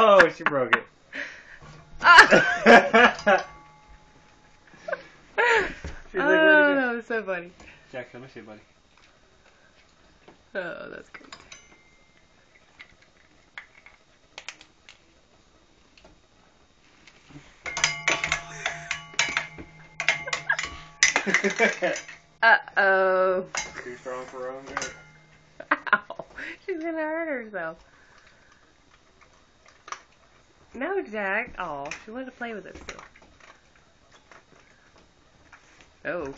Oh, she broke it. She's like, Oh, that was so funny. Jackson, let me see, buddy. Oh, that's great. Uh-oh. Too strong for her own good. Ow. She's gonna hurt herself. No, Jack. Oh, she wanted to play with it still. Oh.